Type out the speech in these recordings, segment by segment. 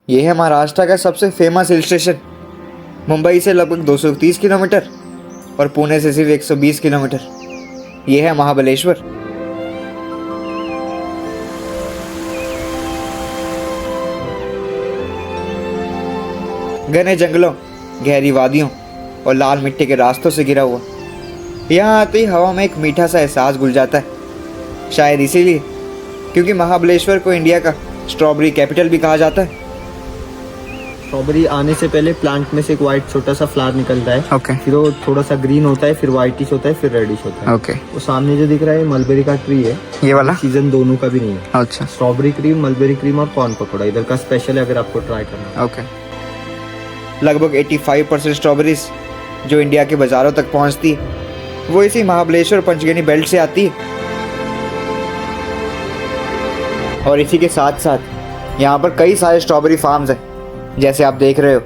ये है महाराष्ट्र का सबसे फेमस हिल स्टेशन। मुंबई से लगभग 230 किलोमीटर और पुणे से सिर्फ 120 किलोमीटर। ये है महाबलेश्वर। घने जंगलों, गहरी वादियों और लाल मिट्टी के रास्तों से घिरा हुआ, यहाँ आते ही हवा में एक मीठा सा एहसास घुल जाता है। शायद इसीलिए क्योंकि महाबलेश्वर को इंडिया का स्ट्रॉबेरी कैपिटल भी कहा जाता है। स्ट्रॉबेरी आने से पहले प्लांट में से एक वाइट छोटा सा फ्लावर निकलता है। ओके। फिर वो थोड़ा सा ग्रीन होता है, फिर व्हाइटिश होता है, फिर रेडिश होता है। ओके। वो सामने जो दिख रहा है मलबेरी का ट्री है। ये वाला सीजन दोनों का भी नहीं है। अच्छा। स्ट्रॉबेरी क्रीम, मलबेरी क्रीम और कॉर्न पकौड़ा इधर का स्पेशल है, अगर आपको ट्राई करना है। ओके। लगभग 85% स्ट्रॉबेरीज जो इंडिया के बाज़ारों तक पहुंचती है वो इसी महाबलेश्वर पंचगनी बेल्ट से आती है। और इसी के साथ साथ यहाँ पर कई सारे स्ट्रॉबेरी फार्म्स हैं जैसे आप देख रहे हो।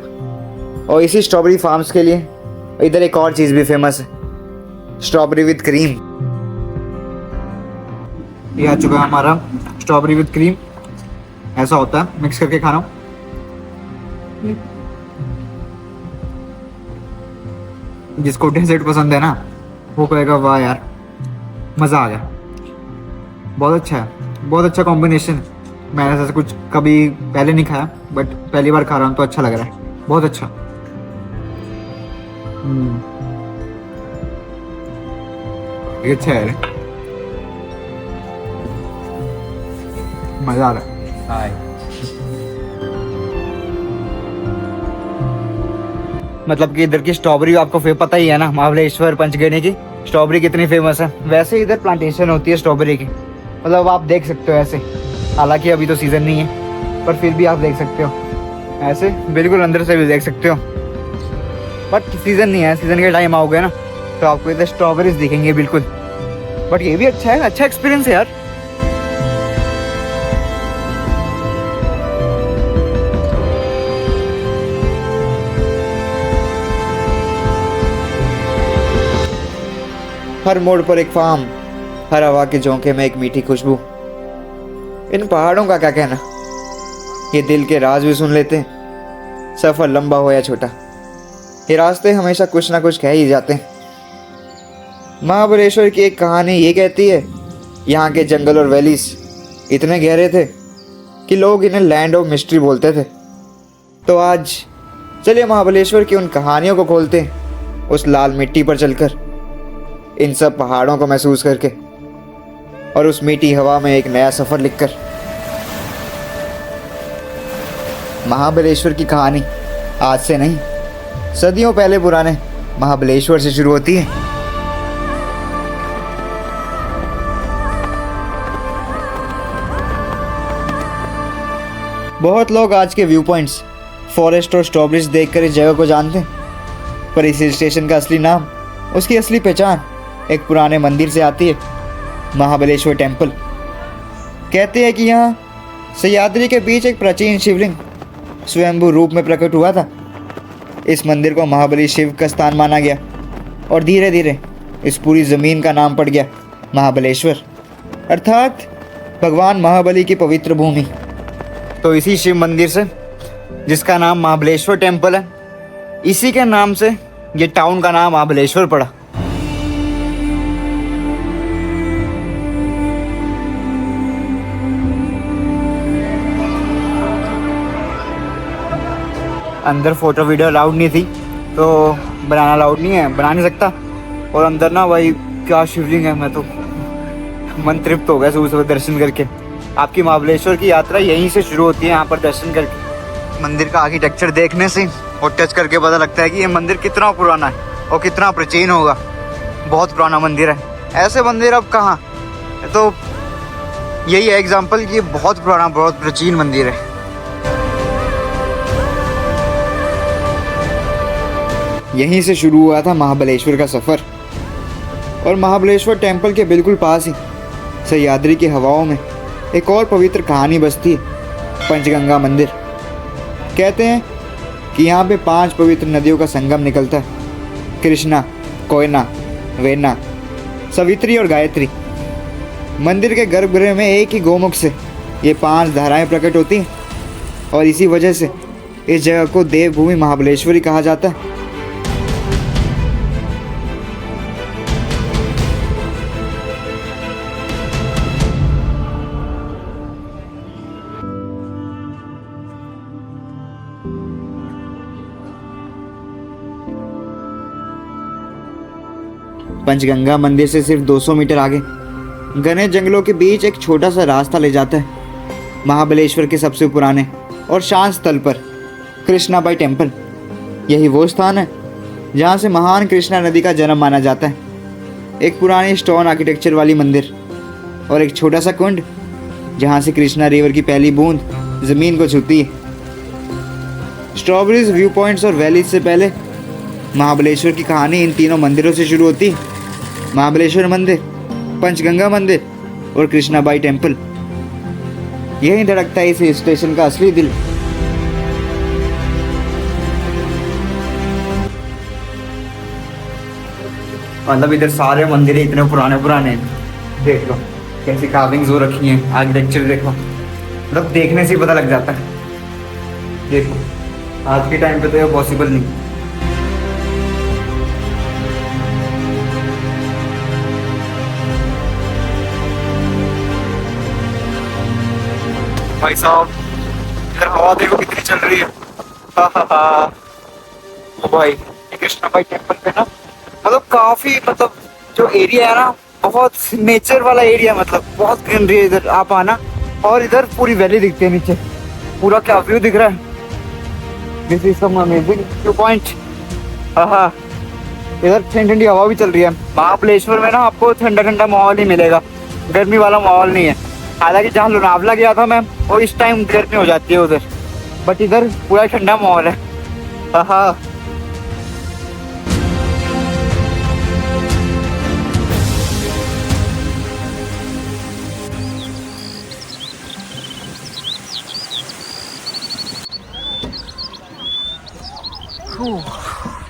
और इसी स्ट्रॉबेरी फार्म्स के लिए इधर एक और चीज़ भी फेमस है, स्ट्रॉबेरी विद क्रीम। ये आ चुका है हमारा स्ट्रॉबेरी विद क्रीम। ऐसा होता है, मिक्स करके खाना। जिसको डेजर्ट पसंद है ना वो कहेगा वाह यार मज़ा आ गया। बहुत अच्छा है, बहुत अच्छा कॉम्बिनेशन। मैंने ऐसा कुछ कभी पहले नहीं खाया, बट पहली बार खा रहा हूँ तो अच्छा लग रहा है, बहुत अच्छा। ये अच्छा है, मज़ा आ रहा है। मतलब कि इधर की स्ट्रॉबेरी आपको पता ही है ना, महाबलेश्वर पंचगनी की स्ट्रॉबेरी कितनी फेमस है। वैसे इधर प्लांटेशन होती है स्ट्रॉबेरी की, मतलब आप देख सकते हो ऐसे। हालांकि अभी तो सीज़न नहीं है पर फिर भी आप देख सकते हो ऐसे, बिल्कुल अंदर से भी देख सकते हो। बट सीज़न नहीं है, सीज़न के टाइम आओगे ना तो आपको इधर स्ट्रॉबेरीज दिखेंगे बिल्कुल। बट ये भी अच्छा है, अच्छा एक्सपीरियंस है यार। हर मोड़ पर एक फार्म, हर हवा के झोंके में एक मीठी खुशबू। इन पहाड़ों का क्या कहना, ये दिल के राज भी सुन लेते हैं। सफ़र लंबा हो या छोटा, ये रास्ते हमेशा कुछ ना कुछ कह ही जाते हैं। महाबलेश्वर की एक कहानी ये कहती है, यहाँ के जंगल और वैलीज इतने गहरे थे कि लोग इन्हें लैंड ऑफ मिस्ट्री बोलते थे। तो आज चलिए महाबलेश्वर की उन कहानियों को खोलते हैं, उस लाल मिट्टी पर चलकर, इन सब पहाड़ों को महसूस करके और उस मीठी हवा में एक नया सफ़र लिखकर। महाबलेश्वर की कहानी आज से नहीं, सदियों पहले पुराने महाबलेश्वर से शुरू होती है। बहुत लोग आज के व्यू पॉइंट्स, फॉरेस्ट और स्ट्रॉबेरीज देखकर इस जगह को जानते हैं, पर इस हिल स्टेशन का असली नाम, उसकी असली पहचान एक पुराने मंदिर से आती है, महाबलेश्वर टेम्पल। कहते हैं कि यहाँ सह्याद्री के बीच एक प्राचीन शिवलिंग स्वयंभू रूप में प्रकट हुआ था। इस मंदिर को महाबली शिव का स्थान माना गया और धीरे धीरे इस पूरी ज़मीन का नाम पड़ गया महाबलेश्वर, अर्थात भगवान महाबली की पवित्र भूमि। तो इसी शिव मंदिर से, जिसका नाम महाबलेश्वर टेम्पल है, इसी के नाम से ये टाउन का नाम महाबलेश्वर पड़ा। अंदर फोटो वीडियो अलाउड नहीं थी तो बनाना अलाउड नहीं है, बना नहीं सकता। और अंदर ना भाई क्या शिवलिंग है, मैं तो मन तृप्त हो गया सुबह सुबह दर्शन करके। आपकी महाबलेश्वर की यात्रा यहीं से शुरू होती है, यहाँ पर दर्शन करके। मंदिर का आर्किटेक्चर देखने से और टच करके पता लगता है कि ये मंदिर कितना पुराना है और कितना प्राचीन होगा। बहुत पुराना मंदिर है, ऐसे मंदिर अब कहाँ। तो यही है एग्जाम्पल कि ये बहुत पुराना, बहुत प्राचीन मंदिर है। यहीं से शुरू हुआ था महाबलेश्वर का सफ़र। और महाबलेश्वर टेम्पल के बिल्कुल पास ही सह्याद्री की हवाओं में एक और पवित्र कहानी बसती है, पंचगंगा मंदिर। कहते हैं कि यहाँ पे 5 पवित्र नदियों का संगम निकलता है, कृष्णा, कोयना, वेना, सवित्री और गायत्री। मंदिर के गर्भगृह में एक ही गोमुख से ये 5 धाराएं प्रकट होती हैं। और इसी वजह से इस जगह को देवभूमि महाबलेश्वरी कहा जाता है। पंचगंगा मंदिर से सिर्फ 200 मीटर आगे घने जंगलों के बीच एक छोटा सा रास्ता ले जाता है महाबलेश्वर के सबसे पुराने और शांत स्थल पर, कृष्णाबाई टेम्पल। यही वो स्थान है जहाँ से महान कृष्णा नदी का जन्म माना जाता है। एक पुरानी स्टोन आर्किटेक्चर वाली मंदिर और एक छोटा सा कुंड जहाँ से कृष्णा रिवर की पहली बूंद ज़मीन को छूती है। स्ट्रॉबेरीज, व्यू पॉइंट्स और वैलीज से पहले महाबलेश्वर की कहानी इन तीनों मंदिरों से शुरू होती है। महाबलेश्वर मंदिर, पंचगंगा मंदिर और कृष्णाबाई टेम्पल। यहीं धड़कता है इस हिल स्टेशन का असली दिल। मतलब इधर सारे मंदिर इतने पुराने पुराने हैं। देख लो कैसी कार्विंग्स हो रखी हैं, आर्किटेक्चर देखो, मतलब देखने से ही पता लग जाता है। देखो आज के टाइम पे तो ये पॉसिबल नहीं। भाई साहब इधर हवा देखो कितनी चल रही है। ओ भाई कृष्णाबाई टेम्पल पे ना मतलब काफी मतलब जो एरिया है ना बहुत नेचर वाला एरिया, मतलब बहुत ग्रीनरी है इधर। आप आना और इधर पूरी वैली दिखती है, नीचे पूरा क्या व्यू दिख रहा है। This is some amazing view point. इधर ठंडी ठंडी हवा भी चल रही है। महाबलेश्वर में ना आपको ठंडा ठंडा माहौल ही मिलेगा, गर्मी वाला माहौल नहीं है। हालांकि जहाँ लोनावला गया था मैं वो इस टाइम गर्मी हो जाती है उधर, बट इधर पूरा ठंडा माहौल है।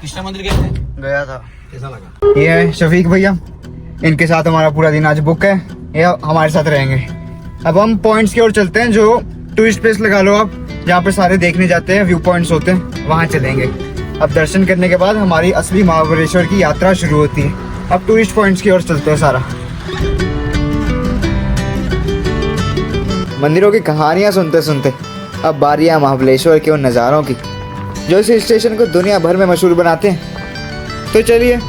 कृष्णा मंदिर गया था, कैसा लगा? ये है शफीक भैया, इनके साथ हमारा पूरा दिन आज बुक है, ये हमारे साथ रहेंगे। अब हम पॉइंट्स की ओर चलते हैं, जो टूरिस्ट प्लेस लगा लो आप, जहाँ पे सारे देखने जाते हैं, व्यू पॉइंट्स होते हैं, वहाँ चलेंगे। अब दर्शन करने के बाद हमारी असली महाबलेश्वर की यात्रा शुरू होती है। अब टूरिस्ट पॉइंट्स की ओर चलते हैं सारा। मंदिरों की कहानियाँ सुनते सुनते अब बारी है महाबलेश्वर के उन नज़ारों की जो इस स्टेशन को दुनिया भर में मशहूर बनाते हैं। तो चलिए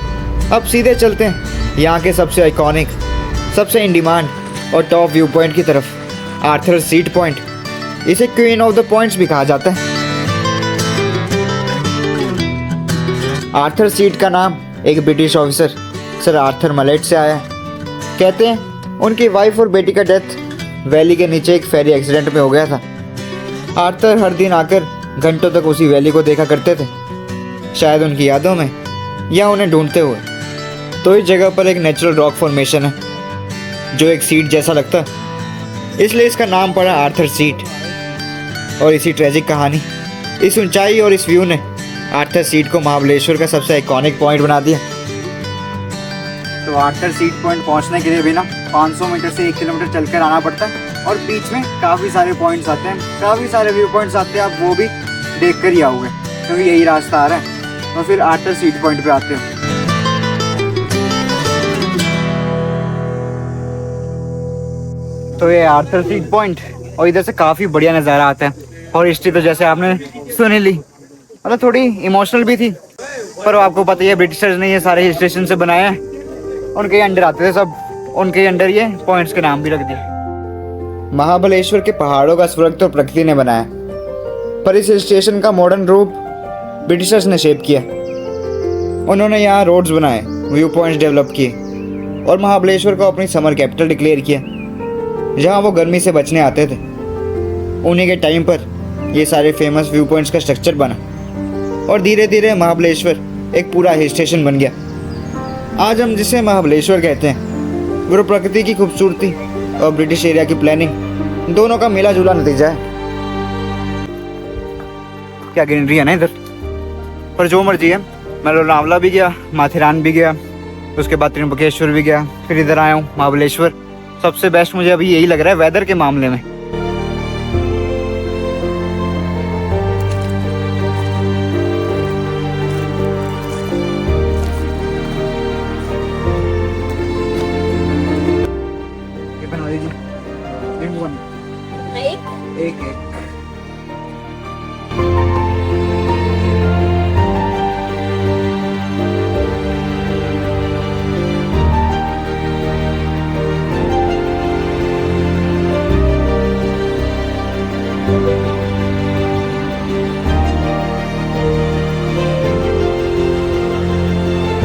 अब सीधे चलते हैं यहाँ के सबसे आइकॉनिक, सबसे इन डिमांड और टॉप व्यू पॉइंट की तरफ, आर्थर सीट पॉइंट। इसे क्वीन ऑफ द पॉइंट्स भी कहा जाता है। आर्थर सीट का नाम एक British officer sir Arthur mullet से आया है। कहते हैं उनकी वाइफ और बेटी का डेथ वैली के नीचे एक फेरी एक्सीडेंट में हो गया था। आर्थर हर दिन आकर घंटों तक उसी वैली को देखा करते थे, शायद उनकी यादों में या उन्हें ढूंढते हुए। तो इस जगह पर एक नेचुरल रॉक फॉर्मेशन है जो एक सीट जैसा लगता है, इसलिए इसका नाम पड़ा आर्थर सीट। और इसी ट्रेजिक कहानी, इस ऊंचाई और इस व्यू ने आर्थर सीट को महाबलेश्वर का सबसे आइकॉनिक पॉइंट बना दिया। तो आर्थर सीट पॉइंट पहुंचने के लिए भी ना 500 मीटर से 1 किलोमीटर चलकर आना पड़ता है, और बीच में काफ़ी सारे पॉइंट्स आते हैं, काफ़ी सारे व्यू पॉइंट्स आते हैं। आप वो भी देख कर ही आओगे क्योंकि यही रास्ता आ रहा है। तो फिर आर्थर सीट पॉइंट पे आते हैं। तो ये आर्थर सीट पॉइंट, और इधर से काफ़ी बढ़िया नज़ारा आता है। और हिस्ट्री तो जैसे आपने सुन ली, मतलब थोड़ी इमोशनल भी थी, पर आपको पता ही है ब्रिटिशर्स ने ये सारे हिल स्टेशन से बनाए हैं, उनके अंडर आते थे सब, उनके अंडर ये पॉइंट्स के नाम भी रख दिए। महाबलेश्वर के पहाड़ों का स्वर्ग तो प्रकृति ने बनाया, पर इस हिल स्टेशन का मॉडर्न रूप ब्रिटिशर्स ने शेप किया। उन्होंने यहाँ रोड्स बनाए, व्यू पॉइंट्स डेवलप किए और महाबलेश्वर को अपनी समर कैपिटल डिक्लेयर किया, जहाँ वो गर्मी से बचने आते थे। उन्हीं के टाइम पर ये सारे फेमस व्यू पॉइंट्स का स्ट्रक्चर बना और धीरे धीरे महाबलेश्वर एक पूरा हिल स्टेशन बन गया। आज हम जिसे महाबलेश्वर कहते हैं वो प्रकृति की खूबसूरती और ब्रिटिश एरिया की प्लानिंग दोनों का मिला जुला नतीजा है। क्या ग्रीनरी है ना इधर, पर जो मर्जी है। मैं लोनावला भी गया, माथेरान भी गया, उसके बाद त्रिम्बकेश्वर भी गया, फिर इधर आया हूँ महाबलेश्वर। सबसे बेस्ट मुझे अभी यही लग रहा है वेदर के मामले में।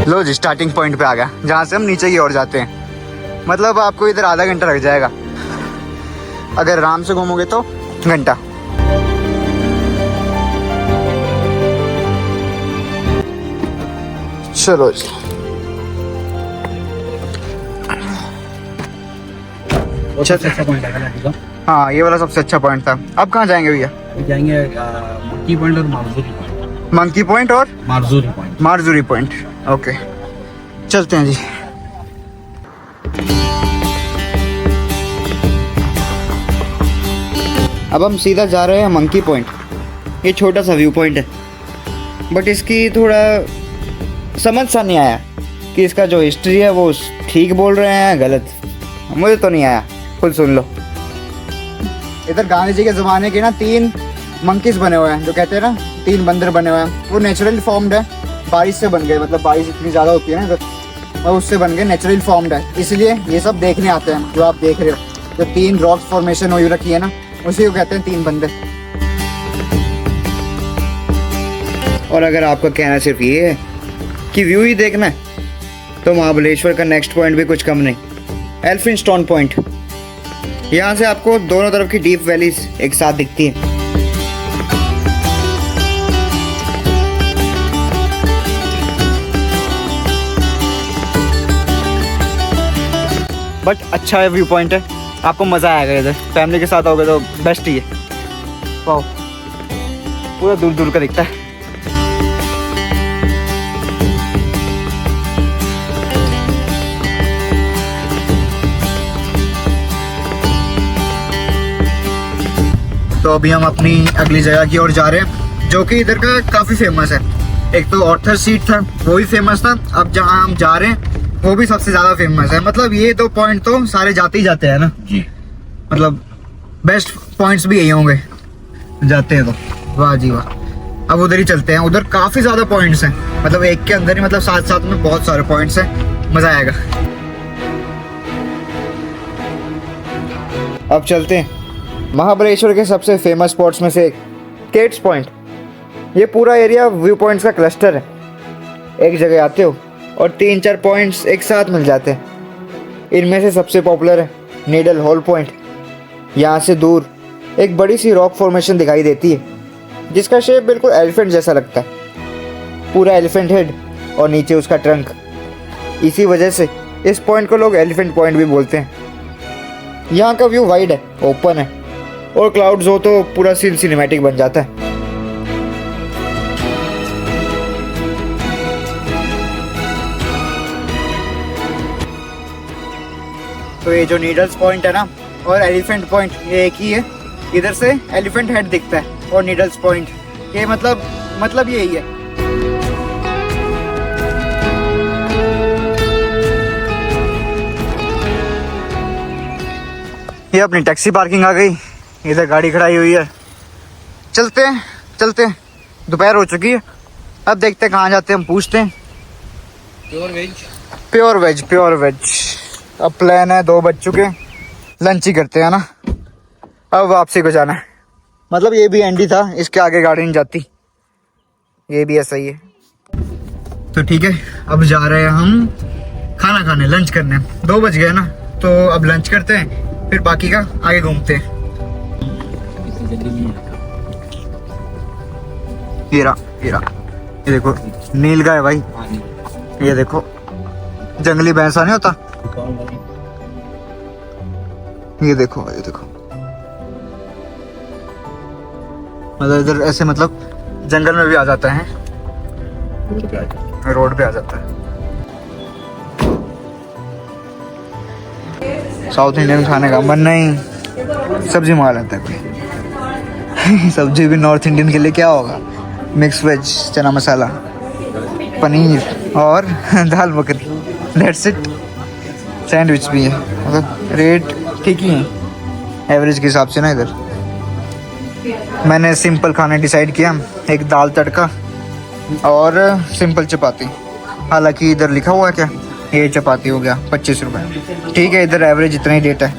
लो जी स्टार्टिंग पॉइंट पे आ गया जहाँ से हम नीचे की ओर जाते हैं। मतलब आपको इधर आधा घंटा लग जाएगा, अगर आराम से घूमोगे तो घंटा। चलो जी सबसे अच्छा पॉइंट है नदी का। हाँ ये वाला सबसे अच्छा पॉइंट था। अब कहाँ जाएंगे भैया? जाएंगे मंकी पॉइंट और मारजूरी पॉइंट। मंकी पॉइंट और मारजूरी पॉइंट। मारजूरी पॉइंट, ओके चलते हैं जी। अब हम सीधा जा रहे हैं मंकी पॉइंट। ये छोटा सा व्यू पॉइंट है, बट इसकी थोड़ा समझ सा नहीं आया कि इसका जो हिस्ट्री है वो ठीक बोल रहे हैं गलत, मुझे तो नहीं आया, खुद सुन लो। इधर गांधी जी के ज़माने के ना 3 मंकीज बने हुए हैं, जो कहते हैं ना 3 बंदर बने हुए हैं। वो नेचुरली फॉर्म्ड है, बारिश से बन गए, मतलब बारिश इतनी ज़्यादा होती है ना इधर और उससे बन गए, नेचुरली फॉर्म्ड है। इसलिए ये सब देखने आते हैं जो आप देख रहे हो। जो 3 रॉक फॉर्मेशन हुई रखी है ना, उसी को कहते हैं 3 बंदर। और अगर आपका कहना सिर्फ ये है कि व्यू ही देखना है, तो महाबलेश्वर का नेक्स्ट पॉइंट भी कुछ कम नहीं, एल्फिनस्टोन पॉइंट। यहाँ से आपको दोनों तरफ की डीप वैलीज एक साथ दिखती है। बट अच्छा व्यू पॉइंट है, आपको मज़ा आएगा इधर। फैमिली के साथ आओगे तो बेस्ट ही है। वाह, पूरा दूर दूर का दिखता है। तो अभी हम अपनी अगली जगह की ओर जा रहे हैं, जो कि इधर का काफ़ी फेमस है। एक तो ऑर्थर सीट था, वो भी फेमस था। अब जहाँ हम जा रहे हैं वो भी सबसे ज़्यादा फेमस है। मतलब ये 2 पॉइंट तो सारे जाते ही जाते हैं ना जी, मतलब बेस्ट पॉइंट्स भी यही होंगे जाते हैं तो। वाह जी वाह। अब उधर ही चलते हैं, उधर काफ़ी ज़्यादा पॉइंट्स हैं, मतलब एक के अंदर ही मतलब साथ साथ में बहुत सारे पॉइंट्स हैं, मज़ा आएगा। अब चलते हैं महाबलेश्वर के सबसे फेमस स्पॉट्स में से एक, केट्स पॉइंट। ये पूरा एरिया व्यू पॉइंट्स का क्लस्टर है। एक जगह आते हो और 3-4 पॉइंट्स एक साथ मिल जाते हैं। इनमें से सबसे पॉपुलर है नीडल होल पॉइंट। यहाँ से दूर एक बड़ी सी रॉक फॉर्मेशन दिखाई देती है, जिसका शेप बिल्कुल एलिफेंट जैसा लगता है। पूरा एलिफेंट हेड और नीचे उसका ट्रंक। इसी वजह से इस पॉइंट को लोग एलिफेंट पॉइंट भी बोलते हैं। यहाँ का व्यू वाइड है, ओपन है, और क्लाउड्स हो तो पूरा सीन सिनेमैटिक बन जाता है। तो ये जो नीडल्स पॉइंट है ना और एलिफेंट पॉइंट, ये एक ही है। इधर से एलिफेंट हेड दिखता है और नीडल्स पॉइंट, ये मतलब यही है। ये अपनी टैक्सी पार्किंग आ गई, इधर गाड़ी खड़ाई हुई है। चलते हैं, दोपहर हो चुकी है। अब देखते हैं कहाँ जाते हैं, हम पूछते हैं। Pure veg. अब प्लान है 2 बज चुके, लंच ही करते हैं ना। अब वापसी को जाना है, मतलब ये भी एंडी था, इसके आगे गाड़ी नहीं जाती। ये भी ऐसा ही है। तो ठीक है, अब जा रहे हैं हम खाना खाने, लंच करने। 2 बज गए ना, तो अब लंच करते हैं, फिर बाकी का आगे घूमते हैं। ये देखो नील गाय भाई, ये देखो जंगली भैंसा नहीं होता, ये देखो मतलब इधर ऐसे मतलब जंगल में भी आ जाता है, रोड पे आ जाता है। साउथ इंडियन खाने का मन नहीं, सब्जी मंगा लेते हैं कोई। सब्जी भी नॉर्थ इंडियन के लिए क्या होगा, मिक्स वेज, चना मसाला, पनीर और दाल मखनी, दैट्स इट। सैंडविच भी है, मतलब रेट ठीक ही है एवरेज के हिसाब से ना। इधर मैंने सिंपल खाने डिसाइड किया, एक दाल तड़का और सिंपल चपाती। हालांकि इधर लिखा हुआ है क्या, ये चपाती हो गया 25 रुपये, ठीक है, इधर एवरेज इतना ही रेट है।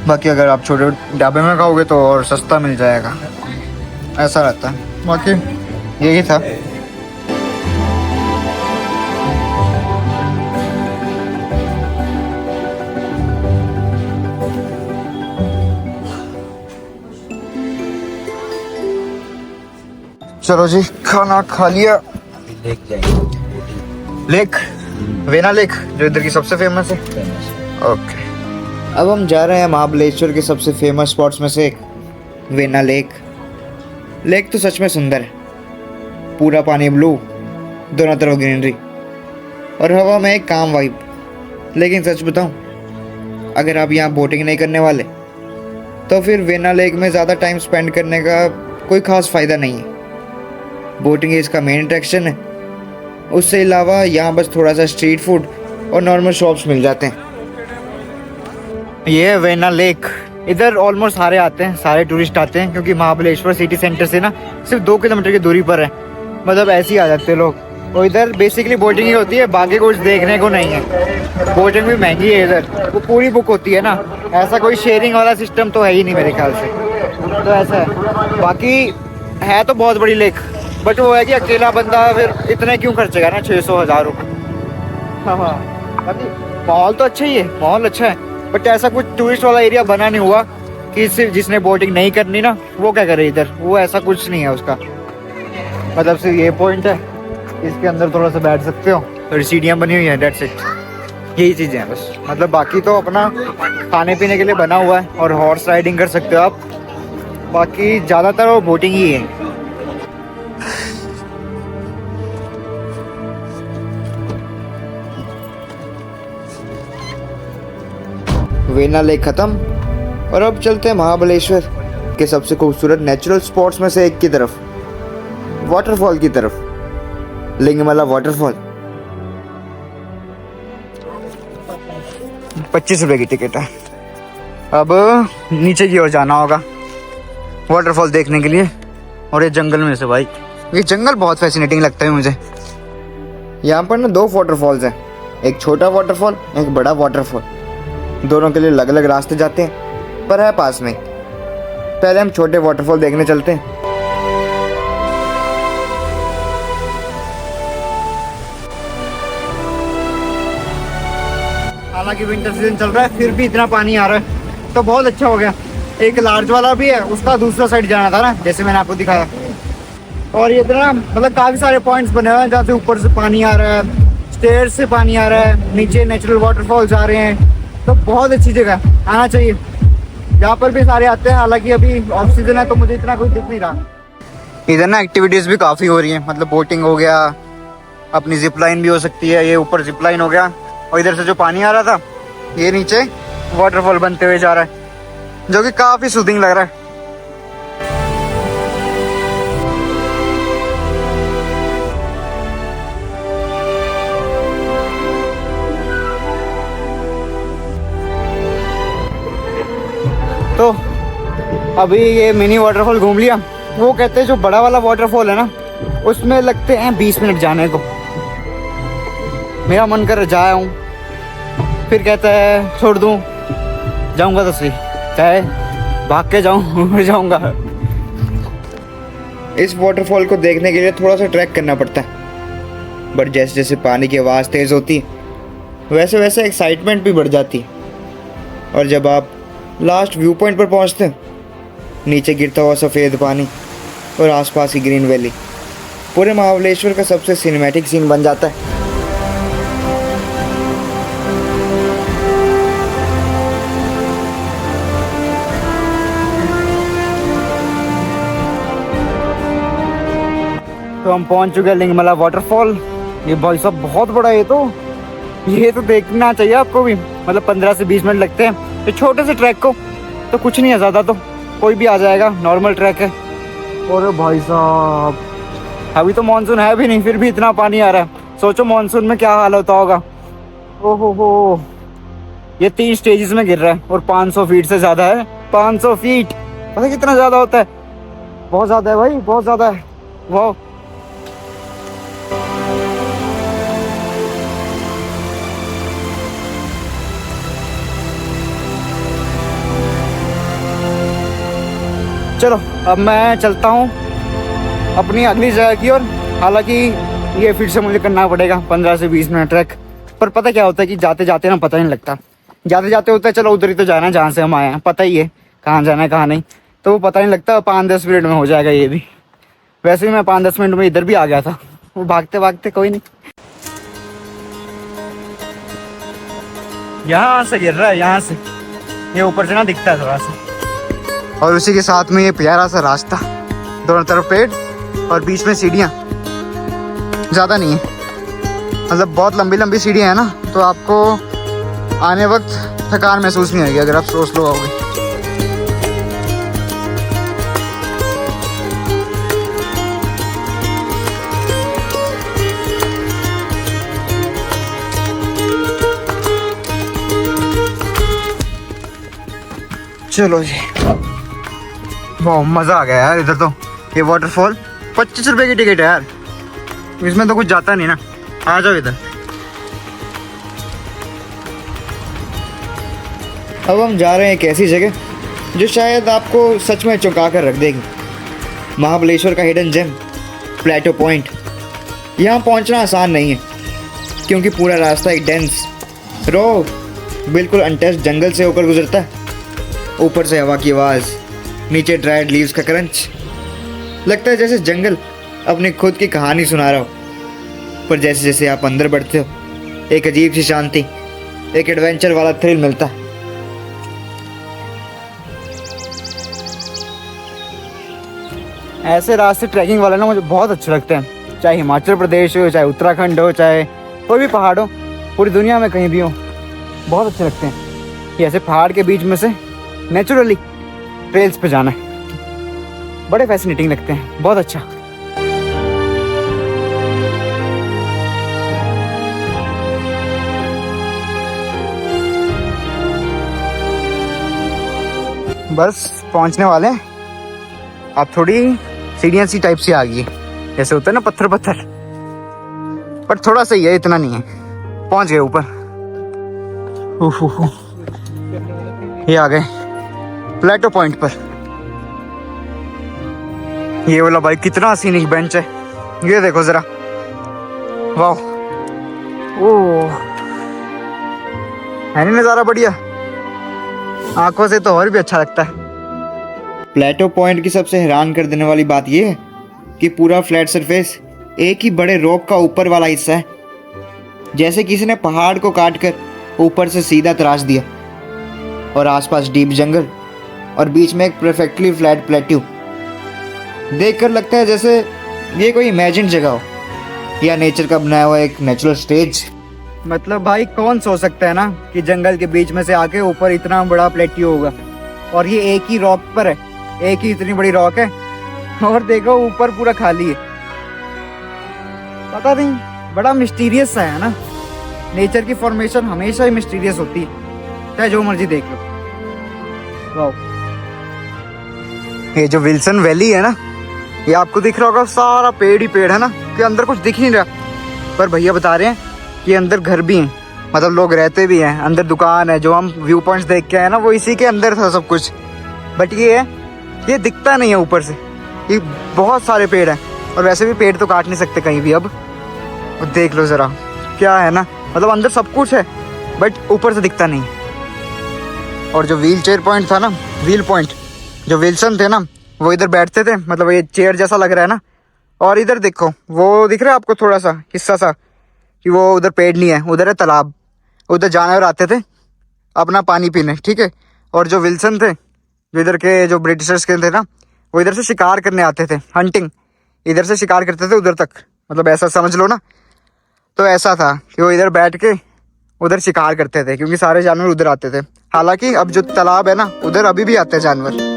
बाकी अगर आप छोटे ढाबे में खाओगे तो और सस्ता मिल जाएगा, ऐसा रहता है। बाकी यही था। चलो जी, खाना खा लिया। लेक जाएंगे। लेक, वेना लेक जो इधर की सबसे फेमस है। ओके, अब हम जा रहे हैं महाबलेश्वर के सबसे फेमस स्पॉट्स में से एक, वेना लेक। लेक तो सच में सुंदर है, पूरा पानी ब्लू, दोनों तरफ ग्रीनरी और हवा में एक काम वाइब। लेकिन सच बताऊं, अगर आप यहाँ बोटिंग नहीं करने वाले तो फिर वेना लेक में ज़्यादा टाइम स्पेंड करने का कोई ख़ास फ़ायदा नहीं है। बोटिंग इसका मेन अट्रैक्शन है, उससे अलावा यहाँ बस थोड़ा सा स्ट्रीट फूड और नॉर्मल शॉप्स मिल जाते हैं। ये है वेना लेक। इधर ऑलमोस्ट सारे आते हैं, सारे टूरिस्ट आते हैं, क्योंकि महाबलेश्वर सिटी सेंटर से ना सिर्फ 2 किलोमीटर की दूरी पर है। मतलब ऐसे ही आ जाते हैं लोग। और इधर बेसिकली बोटिंग ही होती है, बाकी कुछ देखने को नहीं है। बोटिंग भी महंगी है इधर, वो पूरी बुक होती है ना, ऐसा कोई शेयरिंग वाला सिस्टम तो है ही नहीं मेरे ख्याल से। तो ऐसा है, बाकी है तो बहुत बड़ी लेक, बट वो है कि अकेला बंदा फिर इतने क्यों खर्चेगा ना, 600-1000 रुपये। हाँ हाँ, बाकी माहौल तो अच्छा ही है, माहौल अच्छा है, बट ऐसा कुछ टूरिस्ट वाला एरिया बना नहीं हुआ कि सिर्फ जिसने बोटिंग नहीं करनी ना वो क्या करे इधर, वो ऐसा कुछ नहीं है उसका। मतलब सिर्फ ये पॉइंट है, इसके अंदर थोड़ा सा बैठ सकते हो, थोड़ी सीढ़ियाँ बनी हुई हैं, डेट्स इट, यही चीज़ें हैं बस। मतलब बाकी तो अपना खाने पीने के लिए बना हुआ है और हॉर्स राइडिंग कर सकते हो आप, बाकी ज़्यादातर वो बोटिंग ही है। वेना लेक खत्म और अब चलते हैं महाबलेश्वर के सबसे खूबसूरत नेचुरल स्पॉट्स में से एक की तरफ, वाटरफॉल की तरफ, लिंगमला वाटरफॉल। 25 रुपए की टिकट है। अब नीचे की ओर जाना होगा वाटरफॉल देखने के लिए, और ये जंगल में से भाई, ये जंगल बहुत फैसिनेटिंग लगता है मुझे। यहाँ पर ना 2 वाटरफॉल्स हैं, एक छोटा वाटरफॉल, एक बड़ा वाटरफॉल। दोनों के लिए अलग अलग रास्ते जाते हैं, पर है पास में। पहले हम छोटे वाटरफॉल देखने चलते हैं। हालांकि विंटर सीजन चल रहा है, फिर भी इतना पानी आ रहा है तो बहुत अच्छा हो गया। एक लार्ज वाला भी है, उसका दूसरा साइड जाना था ना, जैसे मैंने आपको दिखाया। और ये इतना मतलब काफी सारे पॉइंट्स बने हुए हैं जहाँ से ऊपर से पानी आ रहा है, स्टेयर से पानी आ रहा है, नीचे नेचुरल वाटरफॉल्स आ रहे हैं। तो बहुत अच्छी जगह, आना चाहिए। यहाँ पर भी सारे आते हैं, हालांकि अभी ऑफ सीजन है तो मुझे इतना कोई दिख नहीं रहा। इधर ना एक्टिविटीज भी काफी हो रही है, मतलब बोटिंग हो गया, अपनी जिप लाइन भी हो सकती है, ये ऊपर जिप लाइन हो गया, और इधर से जो पानी आ रहा था ये नीचे वाटरफॉल बनते हुए जा रहा है, जो कि काफी सूदिंग लग रहा है। तो अभी ये मिनी वाटरफॉल घूम लिया। वो कहते हैं जो बड़ा वाला वाटरफॉल है ना, उसमें लगते हैं 20 मिनट जाने को। मेरा मन कर जाया हूँ, फिर कहता है छोड़ दूँ, जाऊँगा तो सही, चाहे भाग के जाऊँ जाऊँगा। इस वाटरफॉल को देखने के लिए थोड़ा सा ट्रैक करना पड़ता है, बट जैसे जैसे पानी की आवाज़ तेज़ होती है वैसे वैसे एक्साइटमेंट भी बढ़ जाती है। और जब आप लास्ट व्यू पॉइंट पर पहुंचते हैं, नीचे गिरता हुआ सफ़ेद पानी और आसपास की ग्रीन वैली पूरे महाबलेश्वर का सबसे सिनेमैटिक सीन बन जाता है। तो हम पहुंच चुके हैं लिंगमला वाटरफॉल। ये भाई साहब बहुत बड़ा है, ये तो देखना चाहिए आपको भी। मतलब 15 से 20 मिनट लगते हैं तो छोटे से ट्रैक को, तो कुछ नहीं है ज़्यादा, तो कोई भी आ जाएगा, नॉर्मल ट्रैक है। और भाई साहब अभी तो मानसून है भी नहीं, फिर भी इतना पानी आ रहा है। सोचो मानसून में क्या हाल होता होगा। ओहो हो, ये 3 स्टेजेस में गिर रहा है और 500 फीट से ज़्यादा है। 500 फीट पता कितना ज़्यादा होता है? बहुत ज़्यादा है भाई, बहुत ज़्यादा है। वाह, चलो अब मैं चलता हूँ अपनी अगली जगह की ओर। हालांकि ये फिर से मुझे करना पड़ेगा 15 से 20 मिनट ट्रैक, पर पता क्या होता है कि जाते जाते ना पता नहीं लगता। जाते जाते होता है चलो उधर ही तो जाना है जहाँ से हम आए हैं, पता ही है कहाँ जाना है कहाँ नहीं, तो वो पता नहीं लगता। 5-10 मिनट में हो जाएगा ये भी। वैसे भी मैं 5-10 मिनट में इधर भी आ गया था, वो भागते भागते कोई नहीं। यहाँ से गिर रहा है, यहाँ से ये ऊपर से ना दिखता है थोड़ा सा। और उसी के साथ में ये प्यारा सा रास्ता, दोनों तरफ पेड़ और बीच में सीढ़ियाँ, ज़्यादा नहीं है, मतलब बहुत लंबी लंबी सीढ़ियाँ हैं ना, तो आपको आने वक्त थकान महसूस नहीं होगी अगर आप स्लो आओगे। चलो जी, बहुत मज़ा आ गया यार इधर तो। ये वाटरफॉल 25 रुपए की टिकट है यार, इसमें तो कुछ जाता नहीं ना। आ जाओ इधर। अब हम जा रहे हैं एक ऐसी जगह जो शायद आपको सच में चौंका कर रख देगी। महाबलेश्वर का हिडन जेम प्लेटो पॉइंट। यहाँ पहुँचना आसान नहीं है क्योंकि पूरा रास्ता एक डेंस रो बिल्कुल अनटच्ड जंगल से होकर गुजरता है। ऊपर से हवा की आवाज़, नीचे ड्राइड लीव्स का क्रंच। लगता है जैसे जंगल अपनी खुद की कहानी सुना रहा हो। पर जैसे जैसे आप अंदर बढ़ते हो, एक अजीब सी शांति, एक एडवेंचर वाला थ्रिल मिलता है। ऐसे रास्ते ट्रैकिंग वाले ना मुझे बहुत अच्छे लगते हैं, चाहे हिमाचल प्रदेश हो, चाहे उत्तराखंड हो, चाहे कोई भी पहाड़ हो, पूरी दुनिया में कहीं भी हो, बहुत अच्छे लगते हैं। ये ऐसे पहाड़ के बीच में से नेचुरली ट्रेल्स पे जाना है, बड़े फैसिनेटिंग लगते हैं, बहुत अच्छा। बस पहुंचने वाले हैं। आप थोड़ी सीढ़ियाँ सी टाइप सी आ गई है, जैसे होता है ना पत्थर पत्थर, पर थोड़ा सा ही है, इतना नहीं है। पहुंच गए ऊपर। ये आ गए प्लेटो पॉइंट पर। ये वाला भाई कितना सीनिक बेंच है, ये देखो जरा, वाह। ओह, है नहीं नज़ारा बढ़िया? आंखों से तो और भी अच्छा लगता है। प्लेटो पॉइंट की सबसे हैरान कर देने वाली बात यह है कि पूरा फ्लैट सरफेस एक ही बड़े रॉक का ऊपर वाला हिस्सा है, जैसे किसी ने पहाड़ को काट कर ऊपर से सीधा तराश दिया। और आसपास डीप जंगल और बीच में एक परफेक्टली फ्लैट प्लेट्यू। देखकर लगता है जैसे ये कोई इमेजिन जगह हो या नेचर का बनाया हुआ एक नेचुरल स्टेज। मतलब भाई कौन सोच सकता है ना कि जंगल के बीच में से आके ऊपर इतना बड़ा प्लेट्यू होगा, और ये एक ही रॉक पर है, एक ही इतनी बड़ी रॉक है, और देखो ऊपर पूरा खाली है। पता नहीं, बड़ा मिस्टीरियस सा है ना। नेचर की फॉर्मेशन हमेशा ही मिस्टीरियस होती है, चाहे जो मर्जी देख लो। वाह, ये जो विल्सन वैली है ना, ये आपको दिख रहा होगा, सारा पेड़ ही पेड़ है ना, कि अंदर कुछ दिख नहीं रहा। पर भैया बता रहे हैं कि अंदर घर भी हैं, मतलब लोग रहते भी हैं, अंदर दुकान है। जो हम व्यू पॉइंट्स देख के आए ना, वो इसी के अंदर था सब कुछ। बट ये है, ये दिखता नहीं है ऊपर से। ये बहुत सारे पेड़ हैं, और वैसे भी पेड़ तो काट नहीं सकते कहीं भी अब। और देख लो ज़रा क्या है ना, मतलब अंदर सब कुछ है बट ऊपर से दिखता नहीं। और जो व्हील चेयर पॉइंट था ना, व्हील पॉइंट, जो विल्सन थे ना, वो इधर बैठते थे, मतलब ये चेयर जैसा लग रहा है ना। और इधर देखो, वो दिख रहा है आपको थोड़ा सा हिस्सा सा, कि वो उधर पेड़ नहीं है, उधर है तालाब। उधर जानवर आते थे अपना पानी पीने, ठीक है। और जो विल्सन थे, जो इधर के जो ब्रिटिशर्स के थे ना, वो इधर से शिकार करने आते थे, हंटिंग, इधर से शिकार करते थे उधर तक, मतलब ऐसा समझ लो ना। तो ऐसा था कि वो इधर बैठ के उधर शिकार करते थे, क्योंकि सारे जानवर उधर आते थे। हालांकि अब जो तालाब है ना, उधर अभी भी आते हैं जानवर।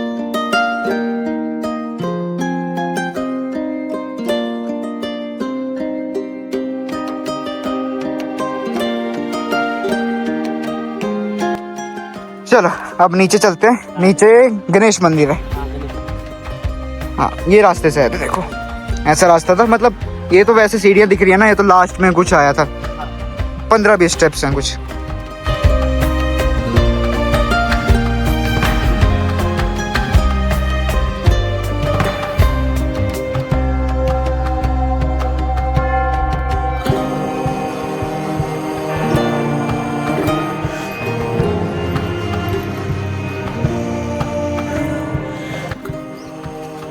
चलो अब नीचे चलते हैं। नीचे गणेश मंदिर है। हाँ, ये रास्ते से है, तो देखो ऐसा रास्ता था। मतलब ये तो वैसे सीढ़ियाँ दिख रही है ना, ये तो लास्ट में कुछ आया था, 15-20 स्टेप्स हैं कुछ।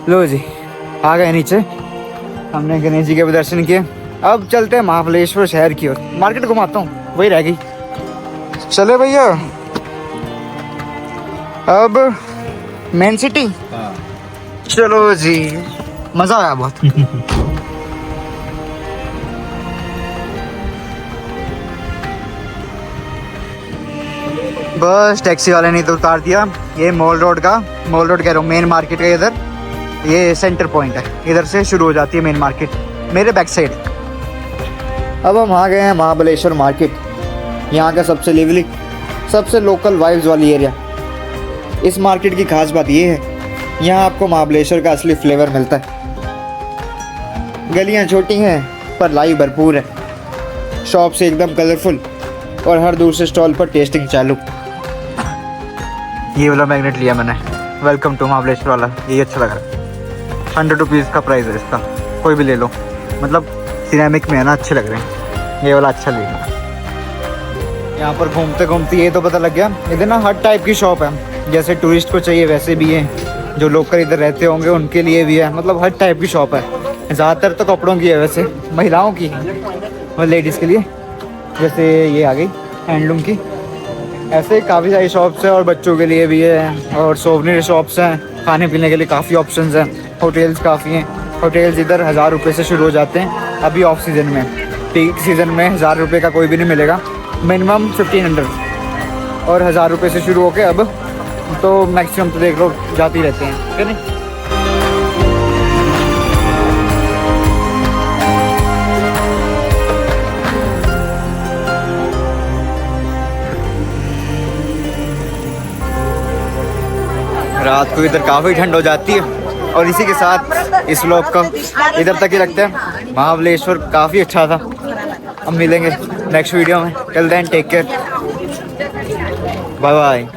लो जी, आ गए नीचे। हमने गणेश जी के भी दर्शन किए। अब चलते हैं महाबलेश्वर शहर की ओर, मार्केट घुमाता हूँ, वही रह गई। चले भैया अब मेन सिटी। हाँ। चलो जी, मजा आया बहुत। बस टैक्सी वाले ने तो उतार दिया। ये मॉल रोड कह रहा हूँ, मेन मार्केट का इधर ये सेंटर पॉइंट है, इधर से शुरू हो जाती है मेन मार्केट मेरे बैक साइड। अब हम आ गए हैं महाबलेश्वर मार्केट, यहाँ का सबसे लिवली, सबसे लोकल वाइब्स वाली एरिया। इस मार्केट की खास बात ये है, यहाँ आपको महाबलेश्वर का असली फ्लेवर मिलता है। गलियाँ छोटी हैं पर लाइव भरपूर है, शॉप से एकदम कलरफुल और हर दूसरे स्टॉल पर टेस्टिंग चालू। ये वाला मैग्नेट लिया मैंने, वेलकम टू महाबलेश्वर वाला, ये अच्छा लग रहा है। 100 रुपीज़ का प्राइस है इसका, कोई भी ले लो, मतलब सिरेमिक में है ना, अच्छे लग रहे हैं। ये वाला अच्छा लेगा। यहाँ पर घूमते घूमते ये तो पता लग गया, इधर ना हर टाइप की शॉप है, जैसे टूरिस्ट को चाहिए वैसे भी है, जो लोकल इधर रहते होंगे उनके लिए भी है, मतलब हर टाइप की शॉप है। ज़्यादातर तो कपड़ों की है, वैसे महिलाओं की और लेडीज़ के लिए, जैसे ये आ गई हैंडलूम की। ऐसे काफ़ी सारी शॉप्स हैं और बच्चों के लिए भी है, और सोवनियर शॉप्स हैं, खाने पीने के लिए काफ़ी ऑप्शंस हैं। होटल्स काफ़ी हैं, होटल्स इधर 1000 रुपये से शुरू हो जाते हैं। अभी ऑफ सीज़न में, पीक सीज़न में 1000 रुपये का कोई भी नहीं मिलेगा, मिनिमम 1500, और 1000 रुपये से शुरू होकर अब तो मैक्सिमम तो देख लो जाते ही रहते हैं, है नहीं। रात को इधर काफ़ी ठंड हो जाती है, और इसी के साथ इस व्लॉग को इधर तक ही रखते हैं। महाबलेश्वर काफ़ी अच्छा था। अब मिलेंगे नेक्स्ट वीडियो में, till then take care, bye bye.